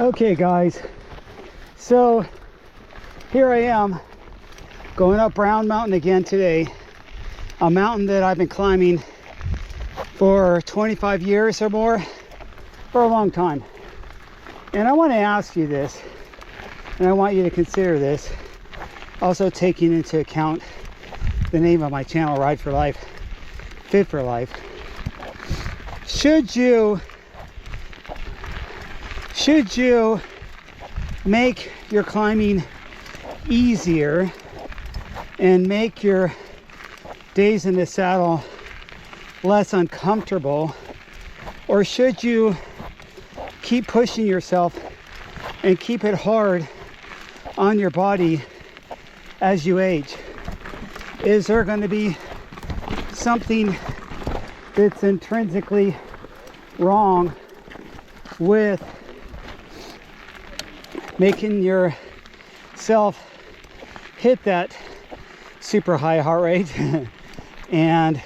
Okay guys, so here I am going up Brown Mountain again today, a mountain that I've been climbing for 25 years or more, for a long time. And I want to ask you this, and I want you to consider this, also taking into account the name of my channel, Ride for Life, Fit for Life. Should you make your climbing easier and make your days in the saddle less uncomfortable, or should you keep pushing yourself and keep it hard on your body as you age? Is there going to be something that's intrinsically wrong with making yourself hit that super high heart rate and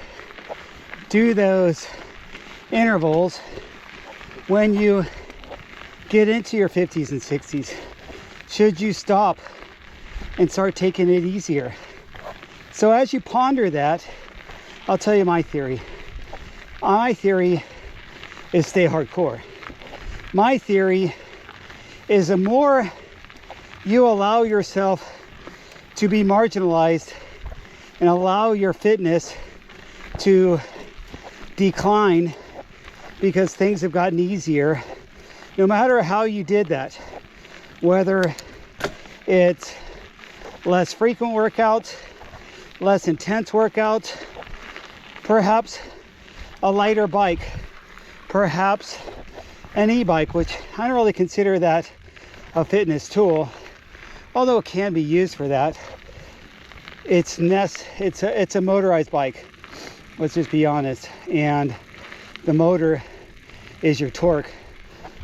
do those intervals when you get into your 50s and 60s? Should you stop and start taking it easier? So as you ponder that, I'll tell you my theory. My theory is stay hardcore. My theory is the more you allow yourself to be marginalized and allow your fitness to decline because things have gotten easier, no matter how you did that, whether it's less frequent workouts, less intense workouts, perhaps a lighter bike, perhaps an e-bike, which I don't really consider that a fitness tool, although it can be used for that. It's a motorized bike, let's just be honest, and the motor is your torque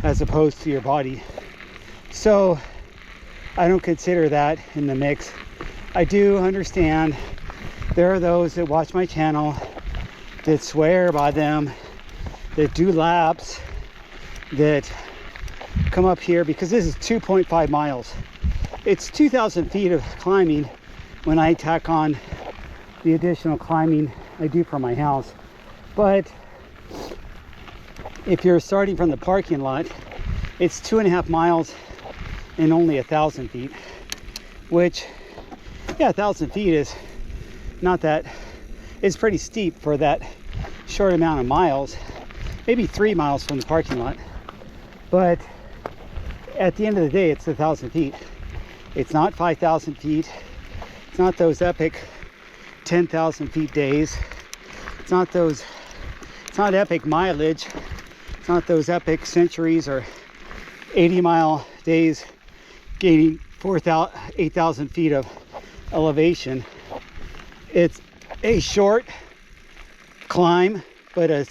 as opposed to your body. So I don't consider that in the mix. I do understand there are those that watch my channel that swear by them, that do laps, that come up here, because this is 2.5 miles. It's 2,000 feet of climbing when I tack on the additional climbing I do from my house. But if you're starting from the parking lot, it's 2.5 miles and only 1,000 feet, which, yeah, 1,000 feet is not that, it's pretty steep for that short amount of miles, maybe 3 miles from the parking lot. But at the end of the day, it's 1,000 feet. It's not 5,000 feet. It's not those epic 10,000 feet days. It's not epic mileage. It's not those epic centuries or 80-mile days gaining 8,000 feet of elevation. It's a short climb, but a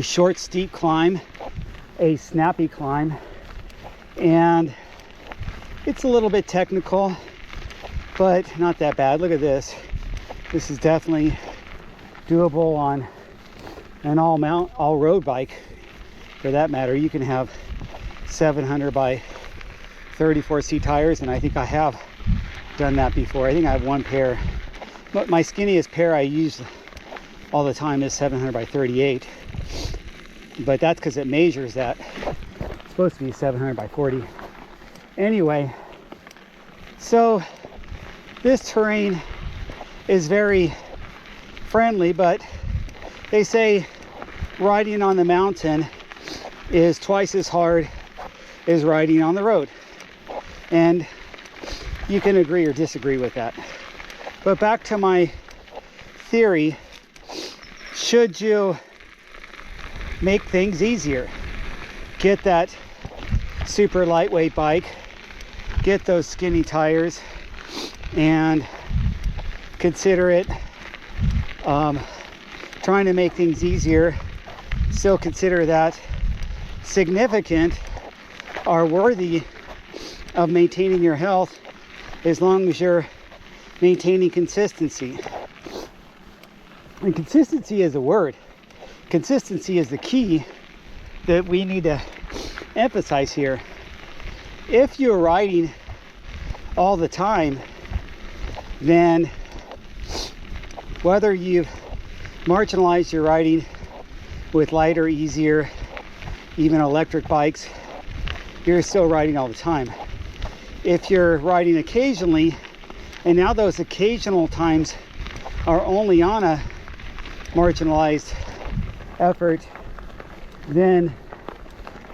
short, steep climb, a snappy climb, and it's a little bit technical, but not that bad. Look at this. This is definitely doable on an all road bike, for that matter. You can have 700 by 34C tires, and I think I have done that before. I think I have one pair, but my skinniest pair I use all the time is 700 by 38, but that's because it measures that. It's supposed to be 700 by 40. Anyway, so this terrain is very friendly, but they say riding on the mountain is twice as hard as riding on the road, and you can agree or disagree with that. But back to my theory, should you make things easier? Get that super lightweight bike, get those skinny tires, and consider it trying to make things easier. Still consider that significant or worthy of maintaining your health, as long as you're maintaining consistency. And consistency is a word. Consistency is the key that we need to emphasize here. If you're riding all the time, then whether you've marginalized your riding with lighter, easier, even electric bikes, you're still riding all the time. If you're riding occasionally, and now those occasional times are only on a marginalized effort, then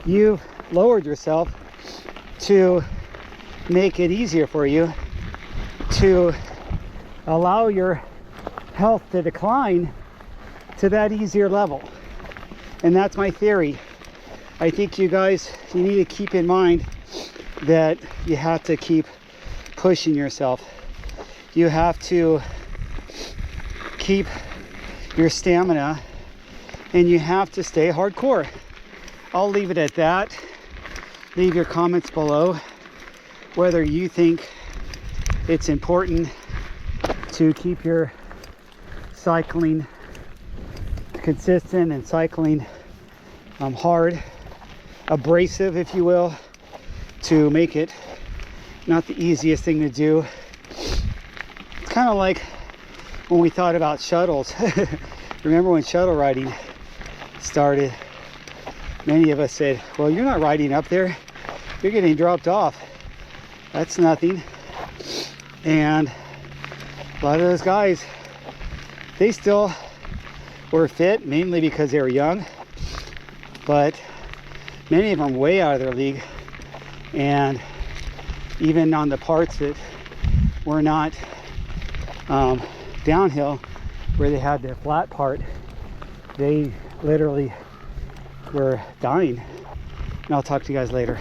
you've lowered yourself to make it easier for you to allow your health to decline to that easier level. And that's my theory. I think you guys, you need to keep in mind that you have to keep pushing yourself. You have to keep your stamina, and you have to stay hardcore. I'll leave it at that. Leave your comments below whether you think it's important to keep your cycling consistent and cycling hard, abrasive, if you will, to make it not the easiest thing to do. It's kind of like when we thought about shuttles. Remember when shuttle riding started? Many of us said, well, you're not riding up there, you're getting dropped off. That's nothing. And a lot of those guys, they still were fit, mainly because they were young, but many of them way out of their league. And even on the parts that were not downhill, where they had the flat part, they literally were dying. And I'll talk to you guys later.